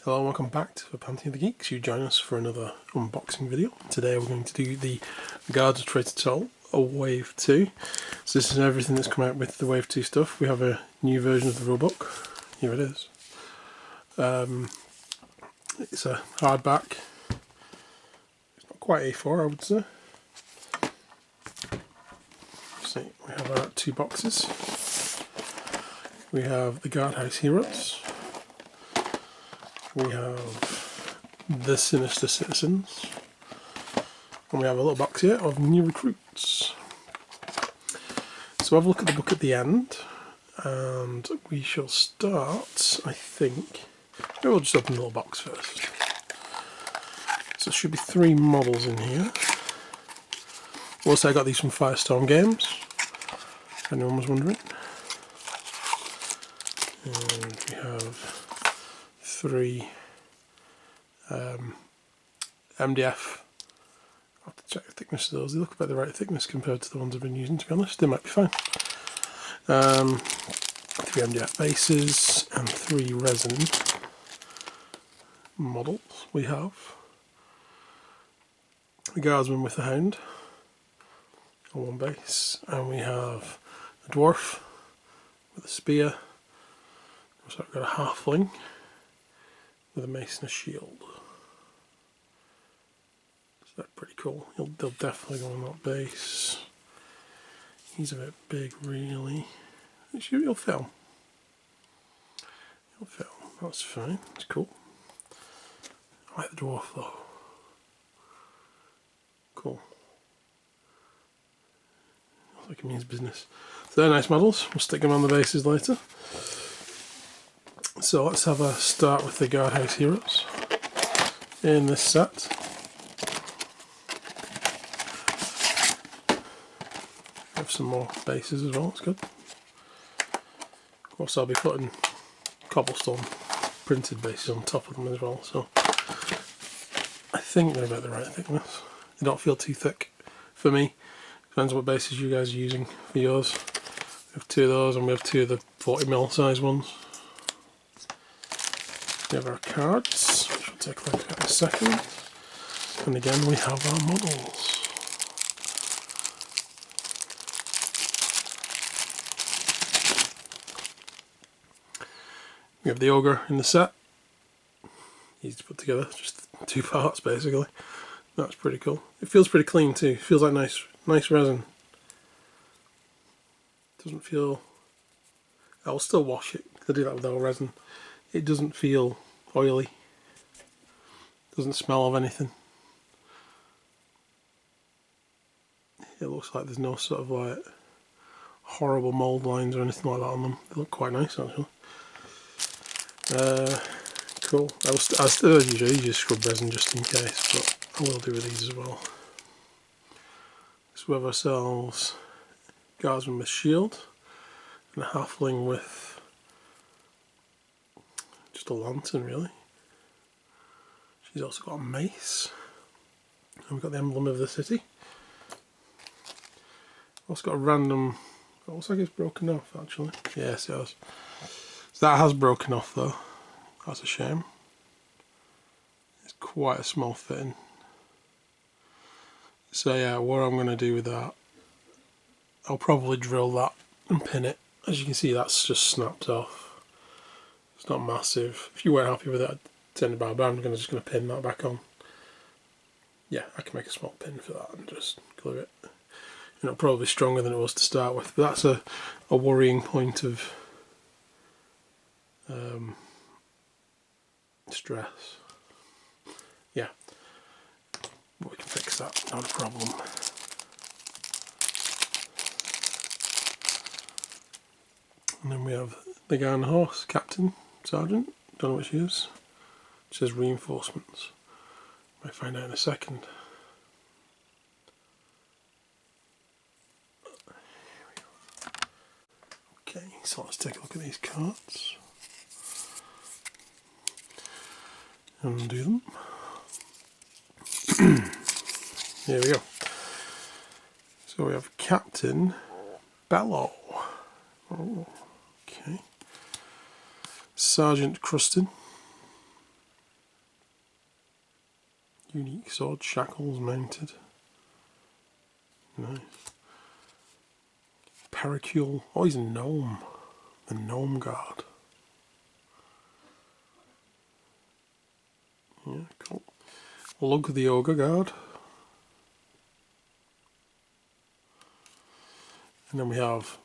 Hello and welcome back to the Pantheon of the Geeks. You join us for another unboxing video. Today we're going to do the Guards of Traitors Toll, a Wave 2. So this is everything that's come out with the Wave 2 stuff. We have a new version of the rulebook. Here it is. It's a hardback. It's not quite A4, I would say. See, we have our two boxes. We have the Guardhouse Heroes. We have the Sinister Citizens, and we have a little box here of new recruits. So have a look at the book at the end, and we shall start, I think, maybe we'll just open the little box first. So there should be 3 models in here. Also I got these from Firestorm Games, if anyone was wondering. And we have 3 MDF. I'll have to check the thickness of those. They look about the right thickness compared to the ones I've been using, to be honest. They might be fine. 3 MDF bases and 3 resin models. We have the Guardsman with the Hound on one base, and we have a Dwarf with a spear. So I've got a Halfling with a mace and a shield. So that's pretty cool. They'll definitely go on that base. He's a bit big, really. He'll film. He'll film. That's fine. It's cool. I like the dwarf though. Cool. Looks like it means business. So they're nice models. We'll stick them on the bases later. So let's have a start with the Guardhouse Heroes in this set. Have some more bases as well, it's good. Of course I'll be putting cobblestone printed bases on top of them as well, so I think they're about the right thickness. They don't feel too thick for me. Depends on what bases you guys are using for yours. We have 2 of those, and we have 2 of the 40mm size ones. We have our cards, which we'll take a look at in a second. And again we have our models. We have the Ogre in the set. Easy to put together, just 2 parts basically. That's pretty cool. It feels pretty clean too. It feels like nice resin. Doesn't feel... I'll still wash it, because I do that with our resin. It doesn't feel oily. Doesn't smell of anything. It looks like there's no sort of like horrible mould lines or anything like that on them. They look quite nice actually. Cool. I still usually use scrub resin just in case, but I will do with these as well. So we have ourselves Guardsman with shield and a Halfling with just a lantern really. She's also got a mace, and we've got the emblem of the city. Also got a random, it looks like it's broken off actually. Yes it has. So that has broken off though, that's a shame. It's quite a small fitting. So yeah, what I'm going to do with that, I'll probably drill that and pin it. As you can see, that's just snapped off. It's not massive. If you weren't happy with it, I'd send it back, but I'm just going to pin that back on. Yeah, I can make a small pin for that and just glue it. You know, probably stronger than it was to start with, but that's a worrying point of stress. Yeah, but we can fix that, not a problem. And then we have the guy on the horse, Captain, Sergeant, don't know what she is. It says reinforcements. Might find out in a second. Okay, so let's take a look at these cards. Undo them. Here we go. So we have Captain Bellow. Oh, okay. Sergeant Crustin. Unique sword, shackles mounted. Nice. Pericule. Oh, he's a gnome. The gnome guard. Yeah, cool. Lug the ogre guard. And then we have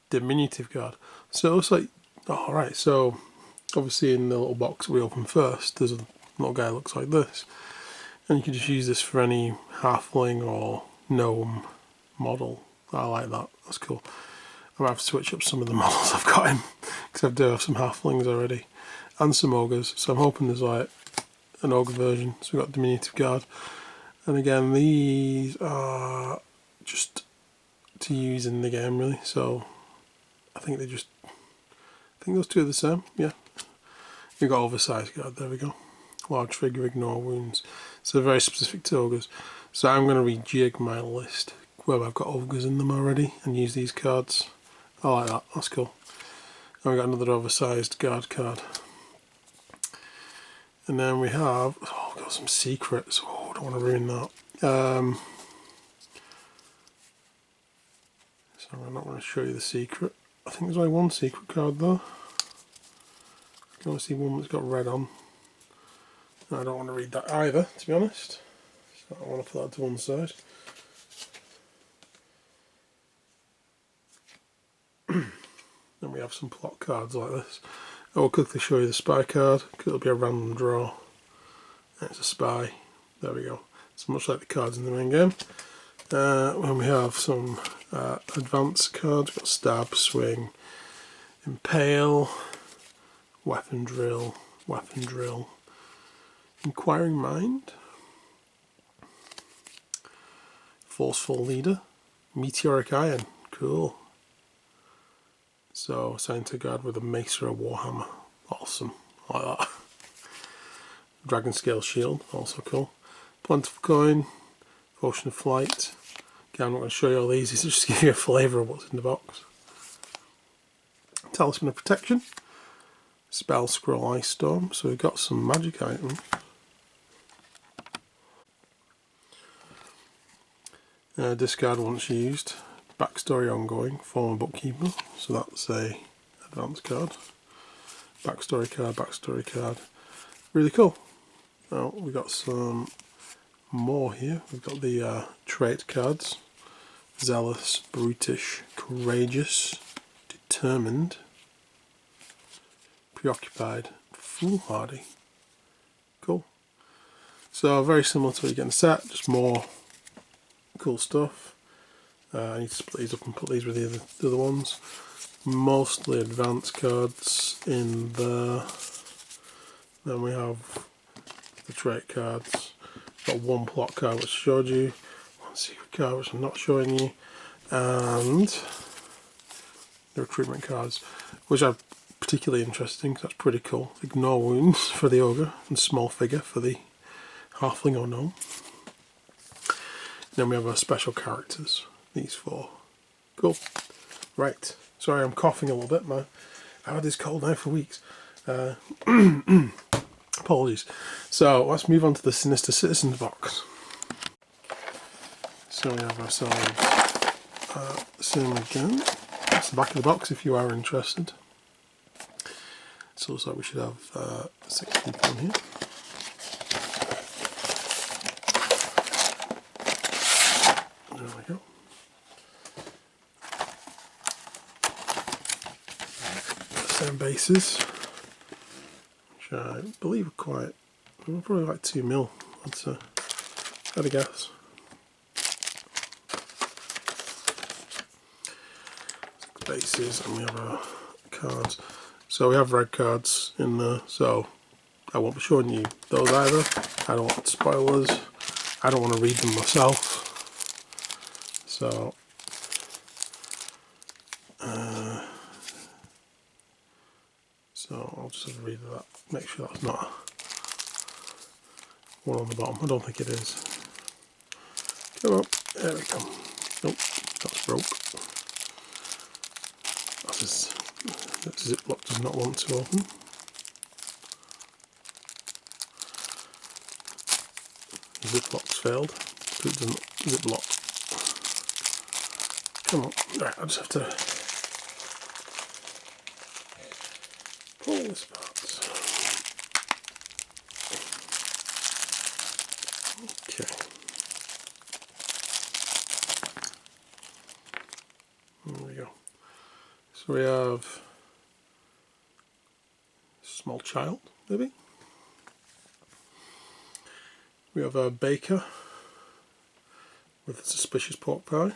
diminutive guard. So it looks like, alright, so obviously in the little box we opened first, there's a little guy that looks like this. And you can just use this for any halfling or gnome model. I like that, that's cool. I might have to switch up some of the models I've got in, because I do have some halflings already. And some ogres, so I'm hoping there's like an ogre version. So we've got diminutive guard. And again, these are just to use in the game really, so I think those two are the same, yeah. We've got oversized guard, there we go. Large figure, ignore wounds. So very specific to ogres. So I'm going to rejig my list where I've got ogres in them already and use these cards. I like that, that's cool. And we've got another oversized guard card. And then we have, oh, we've got some secrets. Oh, I don't want to ruin that. So I'm not going to show you the secret. I think there's only one secret card though. I can only see one that's got red on. I don't want to read that either, to be honest. So I want to put that to one side. Then we have some plot cards like this. I will quickly show you the spy card, because it'll be a random draw. And it's a spy. There we go. It's much like the cards in the main game. When we have some advanced cards, we've got stab, swing, impale, weapon drill, inquiring mind, forceful leader, meteoric iron, cool. So assigned to guard with a mace or a warhammer, awesome, I like that. Dragon scale shield, also cool. Plentiful coin, potion of flight. Again, I'm not going to show you all these, it's just to give you a flavour of what's in the box. Talisman of protection, spell scroll ice storm, so we've got some magic items. Discard once used, backstory ongoing, former bookkeeper, so that's a advanced card. Backstory card, really cool. Now we've got some more here. We've got the trait cards: zealous, brutish, courageous, determined, preoccupied, foolhardy. Cool. So very similar to what you get in the set, just more cool stuff. I need to split these up and put these with the other ones. Mostly advanced cards in there. Then we have the trait cards. Got one plot card which I showed you, one secret card which I'm not showing you, and the recruitment cards, which are particularly interesting because that's pretty cool. Ignore wounds for the ogre and small figure for the halfling or gnome. Then we have our special characters, these four. Cool. Right. Sorry, I'm coughing a little bit, man. I've had this cold now for weeks. Apologies. So let's move on to the Sinister Citizens box. So we have ourselves same again. That's the back of the box if you are interested. So it looks like we should have 6 people in here. There we go. Same bases, which I believe are quite, probably like 2 mil, I'd say. Had a guess. Bases, and we have our cards. So we have red cards in there, so I won't be showing you those either. I don't want spoilers. I don't want to read them myself. So I'll just have a read of that. Make sure that's not one on the bottom. I don't think it is. Come on, there we go. Nope, that's broke. That Ziploc does not want to open. ziplock's failed. So it doesn't ziplock. Come on. Right, I just have to pull this apart. Okay. There we go. So we have a small child, maybe. We have a baker with a suspicious pork pie.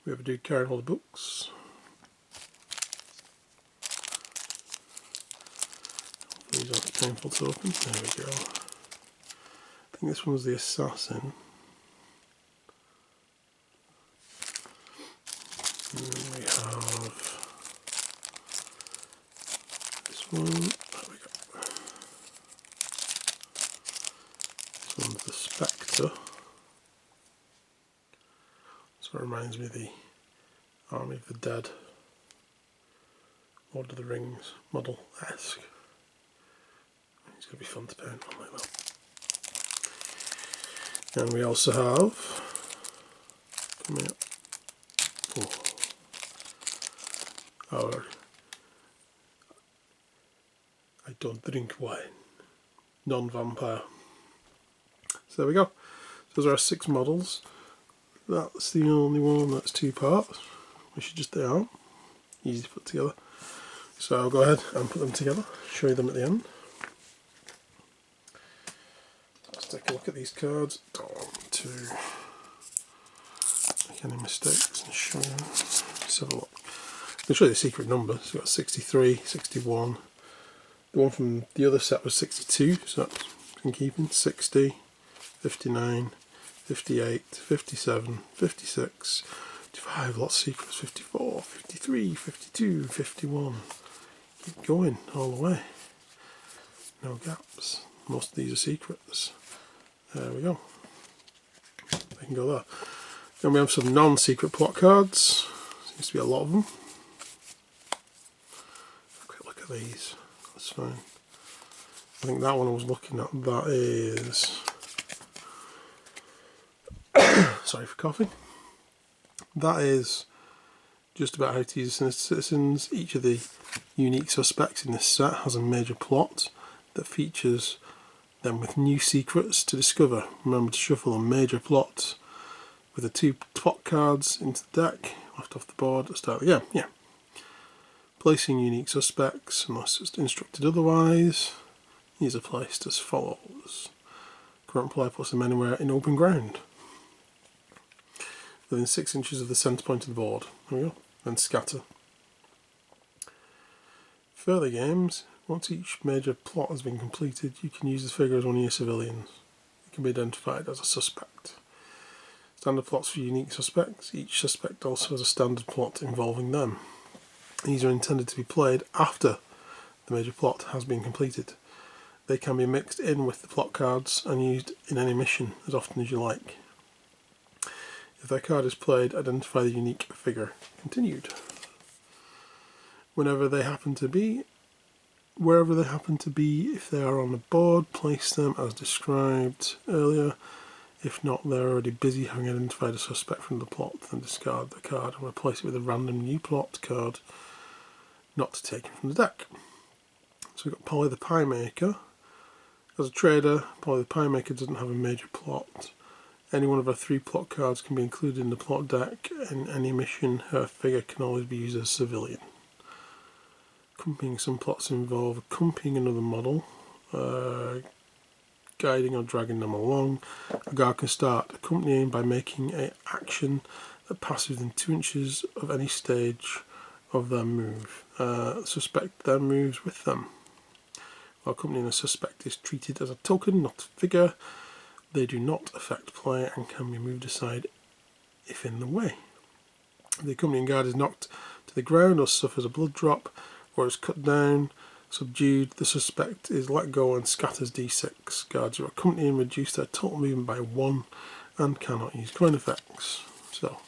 We have a dude carrying all the books. These aren't painful to open. There we go. I think this one was the assassin. And then we have this one. There we go. This one's the Spectre. So it reminds me of the Army of the Dead, Lord of the Rings model-esque. It's going to be fun to paint on like that. And we also have, coming up, our I don't drink wine, non-vampire. So there we go. So those are our 6 models. That's the only one that's 2 parts, which is just they are. Easy to put together. So I'll go ahead and put them together, show you them at the end. Let's take a look at these cards. Don't want to make any mistakes and show you. Let's have a look. I'll show you the secret numbers. So we've got 63, 61. The one from the other set was 62, so that's in keeping. 60, 59, 58, 57, 56, 55, lots of secrets, 54, 53, 52, 51. Keep going all the way. No gaps. Most of these are secrets. There we go. They can go there. Then we have some non-secret plot cards. Seems to be a lot of them. Have a quick look at these. That's fine. I think that one I was looking at, that is... Sorry for coughing. That is just about how to use Sinister Citizens. Each of the unique suspects in this set has a major plot that features them with new secrets to discover. Remember to shuffle a major plot with the 2 plot cards into the deck, left off the board at the start of the game. Yeah. Placing unique suspects, unless it's instructed otherwise. These are placed as follows. Current player puts them anywhere in open ground, within 6 inches of the centre point of the board. There we go. Then scatter. Further games, once each major plot has been completed, you can use the figure as one of your civilians. It can be identified as a suspect. Standard plots for unique suspects. Each suspect also has a standard plot involving them. These are intended to be played after the major plot has been completed. They can be mixed in with the plot cards and used in any mission as often as you like. If their card is played, identify the unique figure. Continued. Wherever they happen to be, if they are on the board, place them as described earlier. If not, they're already busy having identified a suspect from the plot, then discard the card and replace it with a random new plot card, not to take from the deck. So we've got Polly the Pie Maker. As a trader, Polly the Pie Maker doesn't have a major plot. Any one of her 3 plot cards can be included in the plot deck. In any mission, her figure can always be used as a civilian. Accompanying some plots involve accompanying another model, guiding or dragging them along. A guard can start accompanying by making an action that passes within 2 inches of any stage of their move. The suspect then moves with them. While accompanying a suspect is treated as a token, not a figure. They do not affect play and can be moved aside if in the way. If the accompanying guard is knocked to the ground or suffers a blood drop or is cut down, subdued, the suspect is let go and scatters d6. Guards who are accompanying reduce their total movement by 1 and cannot use coin effects. So,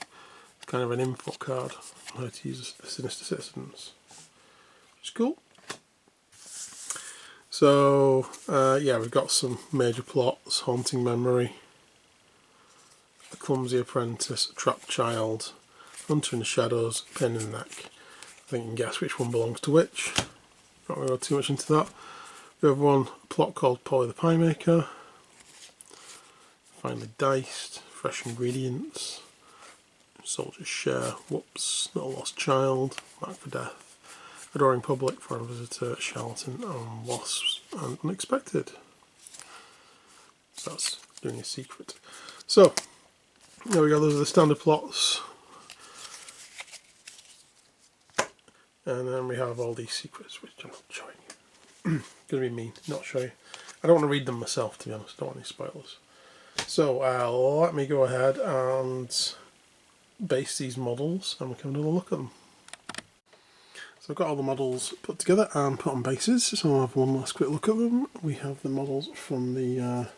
it's kind of an info card on how to use the Sinister Citizens. Which is cool. So yeah, we've got some major plots: haunting memory, a clumsy apprentice, a trapped child, hunter in the shadows, pain in the neck. I think you can guess which one belongs to which. Not going to go too much into that. We have one plot called Polly the Pie Maker, finely diced, fresh ingredients, soldiers share, whoops, not a lost child, mark for death, adoring public, foreign visitor, charlatan, and wasps, and unexpected. That's doing a secret. So there we go, those are the standard plots. And then we have all these secrets, which I'm not showing you. Gonna be mean, not show you. I don't want to read them myself, to be honest. I don't want any spoilers. So let me go ahead and base these models, and we can have a look at them. So I've got all the models put together and put on bases. So I'll have one last quick look at them. We have the models from the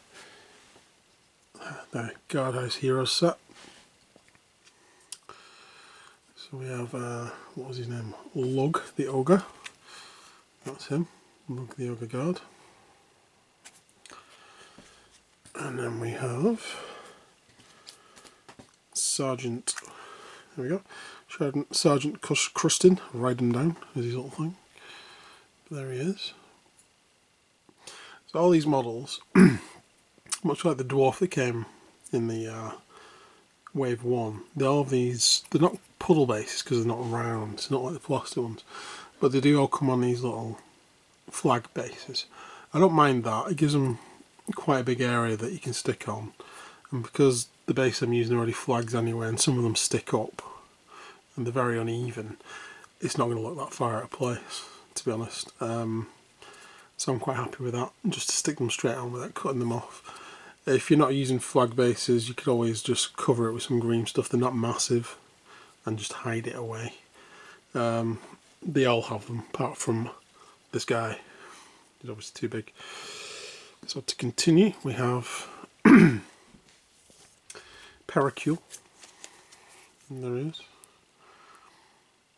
Guardhouse Heroes set. So we have what was his name? Lug the Ogre. That's him. Lug the Ogre Guard. And then we have Sergeant, there we go, Sergeant Crustin, ride him down is his little thing. There he is. So all these models, much like the dwarf that came in the Wave 1, they all have these, they're not puddle bases because they're not round, it's not like the plastic ones, but they do all come on these little flag bases. I don't mind that, it gives them quite a big area that you can stick on, and because the base I'm using already flags anyway and some of them stick up and they're very uneven, it's not going to look that far out of place, to be honest. So I'm quite happy with that, just to stick them straight on without cutting them off. If you're not using flag bases, you could always just cover it with some green stuff, they're not massive, and just hide it away. They all have them apart from this guy, he's obviously too big. So to continue, we have Pericule, and there he is,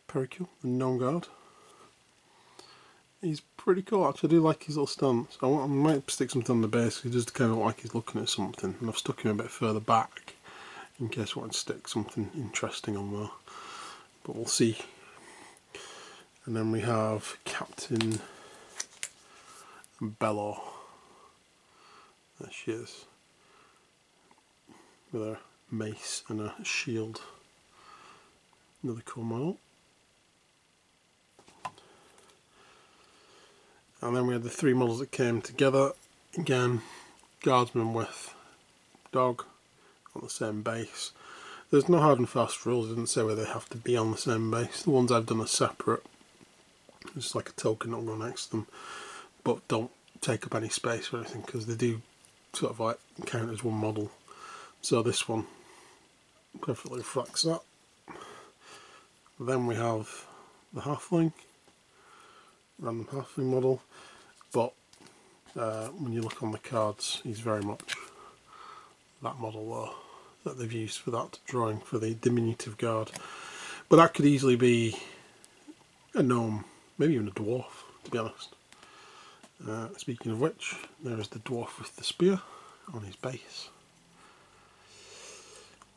Pericule, the gnome guard. He's pretty cool actually, I do like his little stance. I might stick something on the base, he does kind of look like he's looking at something, and I've stuck him a bit further back in case I want to stick something interesting on there, but we'll see. And then we have Captain Belor, there she is, with a mace and a shield. Another cool model. And then we had the three models that came together. Again, guardsman with dog on the same base. There's no hard and fast rules, it doesn't say whether they have to be on the same base. The ones I've done are separate. It's like a token that'll go next to them. But don't take up any space or anything, because they do sort of like count as one model. So this one perfectly reflects that. Then we have the halfling, random halfling model, but when you look on the cards, he's very much that model there that they've used for that drawing for the diminutive guard. But that could easily be a gnome, maybe even a dwarf, to be honest. Speaking of which, there is the dwarf with the spear on his base.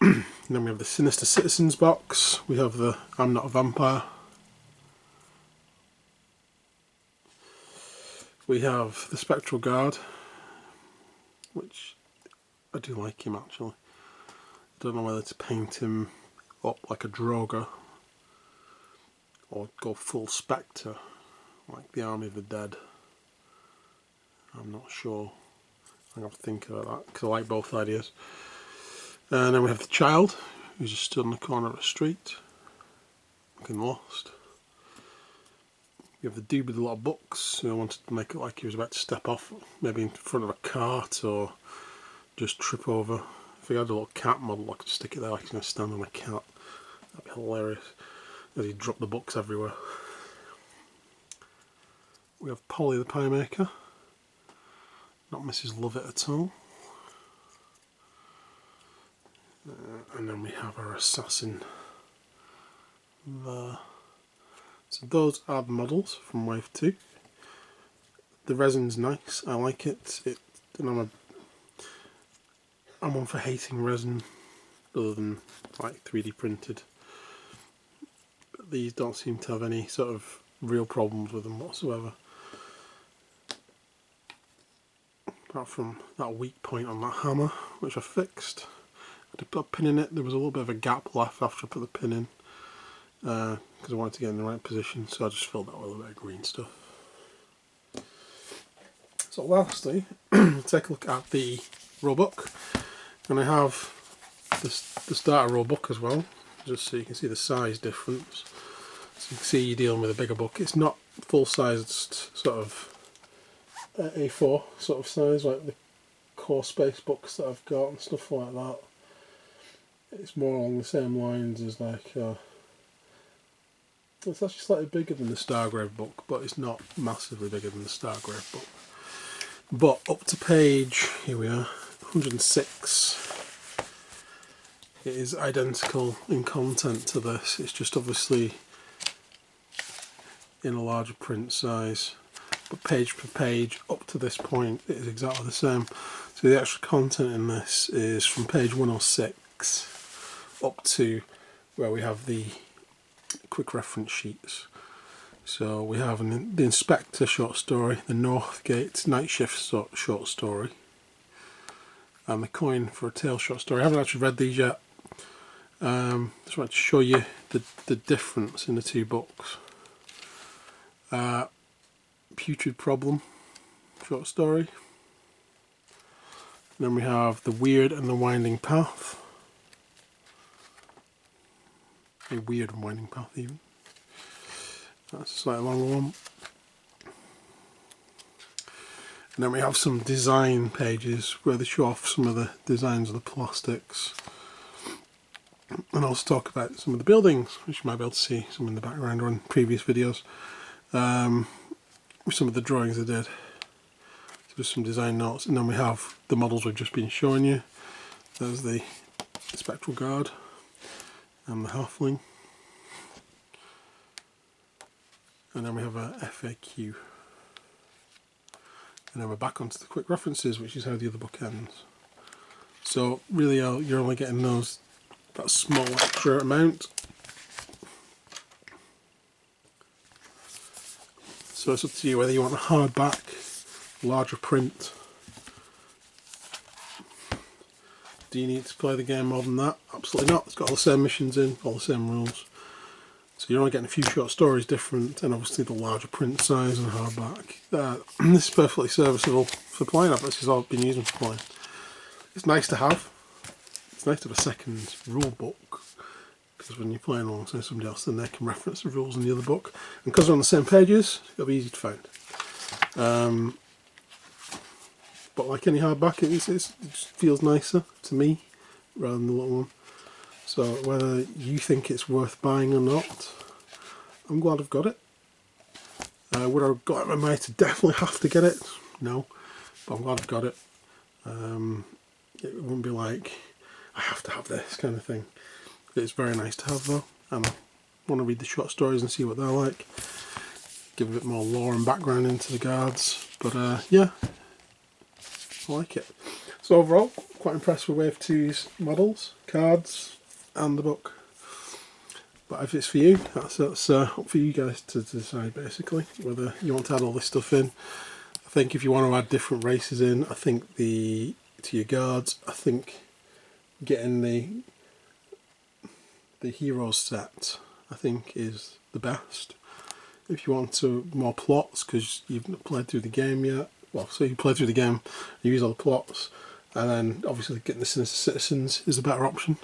And then we have the Sinister Citizens box, we have the I'm Not a Vampire, we have the Spectral Guard, which I do like him actually. Don't know whether to paint him up like a Droger or go full Spectre like the Army of the Dead. I'm not sure. I'm going to have to think about that because I like both ideas. And then we have the child who's just stood in the corner of a street looking lost. You have the dude with a lot of books who wanted to make it like he was about to step off, maybe in front of a cart or just trip over. If he had a little cat model, I could stick it there like he's going to stand on a cat. That'd be hilarious, as he dropped the books everywhere. We have Polly the Pie Maker, not Mrs. Lovett at all. And then we have our assassin there. So those are the models from Wave 2. the resin's nice. I like it. And I'm one for hating resin other than like 3D printed. But these don't seem to have any sort of real problems with them whatsoever. Apart from that weak point on that hammer, which I fixed. I had to put a pin in it. There was a little bit of a gap left after I put the pin in, because I wanted to get in the right position, so I just filled that with a little bit of green stuff. So lastly, take a look at the rulebook, and I have the starter rulebook as well, just so you can see the size difference. So you can see you're dealing with a bigger book. It's not full-sized sort of A4 sort of size like the core space books that I've got and stuff like that. It's more along the same lines as like it's actually slightly bigger than the Stargrave book, but it's not massively bigger than the Stargrave book. But up to page, here we are, 106, it is identical in content to this. It's just obviously in a larger print size, but page per page up to this point it is exactly the same. So the actual content in this is from page 106 up to where we have the quick reference sheets. So we have the Inspector short story, the Northgate Night Shift short story, and the Coin for a Tale short story. I haven't actually read these yet. Just wanted to show you the difference in the two books. Putrid Problem short story. And then we have The Weird and the Winding Path. A weird and winding path even. That's a slightly longer one. And then we have some design pages where they show off some of the designs of the plastics. And also talk about some of the buildings, which you might be able to see some in the background or in previous videos. With some of the drawings I did. So just some design notes. And then we have the models we've just been showing you. There's the Spectral Guard and the Halfling. And then we have a FAQ. And then we're back onto the quick references, which is how the other book ends. So really you're only getting that small extra amount. So it's up to you whether you want a hardback, larger print. Do you need to play the game more than that? Absolutely not. It's got all the same missions in, all the same rules. So you're only getting a few short stories different, and obviously the larger print size and hardback. This is perfectly serviceable for playing. This is all I've been using for playing. It's nice to have. It's nice to have a second rule book, because when you're playing alongside somebody else, then they can reference the rules in the other book. And because they're on the same pages, it'll be easy to find. But like any hardback, it just feels nicer to me rather than the little one. So whether you think it's worth buying or not, I'm glad I've got it. Would I have got it in my mind to definitely have to get it? No, but I'm glad I've got it. It wouldn't be like, I have to have this kind of thing. It's very nice to have though, and I want to read the short stories and see what they're like. Give a bit more lore and background into the guards, but yeah, I like it. So overall, quite impressed with Wave 2's models, cards, and the book. But if it's for you, that's up for you guys to decide basically whether you want to add all this stuff in. I think if you want to add different races in, I think to your guards, I think getting the heroes set, I think, is the best. If you want more plots, because you've not played through the game yet, well, so you play through the game, you use all the plots, and then obviously getting the Sinister Citizens is a better option.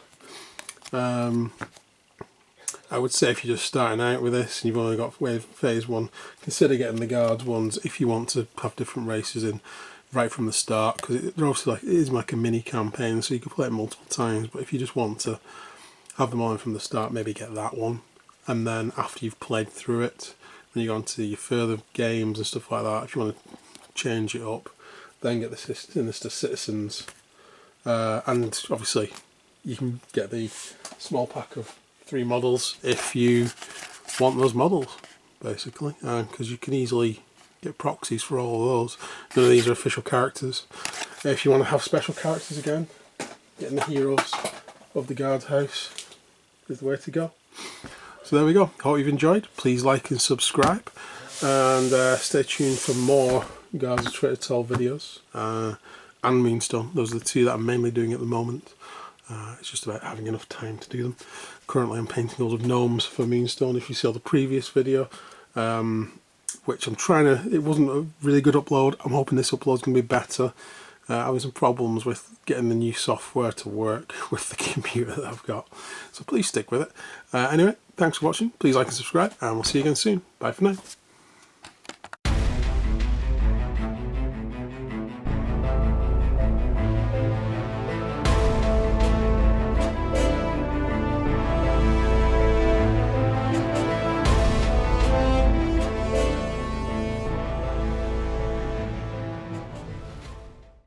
I would say if you're just starting out with this and you've only got phase 1, consider getting the guards ones if you want to have different races in right from the start, because they're obviously it is like a mini campaign, so you can play it multiple times. But if you just want to have them all in from the start, maybe get that one, and then after you've played through it, when you go on to your further games and stuff like that, if you want to change it up, then get the Sinister Citizens, and obviously you can get the small pack of 3 models if you want those models, basically, because you can easily get proxies for all of those. None of these are official characters. If you want to have special characters again, getting the heroes of the guard's house is the way to go. So there we go. Hope you've enjoyed. Please like and subscribe, and stay tuned for more Guards of Traitors Toll videos and Moonstone. Those are the two that I'm mainly doing at the moment. It's just about having enough time to do them. Currently I'm painting loads of gnomes for Moonstone. If you saw the previous video, which I'm trying to, it wasn't a really good upload. I'm hoping this upload's going to be better. I was having problems with getting the new software to work with the computer that I've got. So please stick with it. Anyway, thanks for watching. Please like and subscribe, and we'll see you again soon. Bye for now.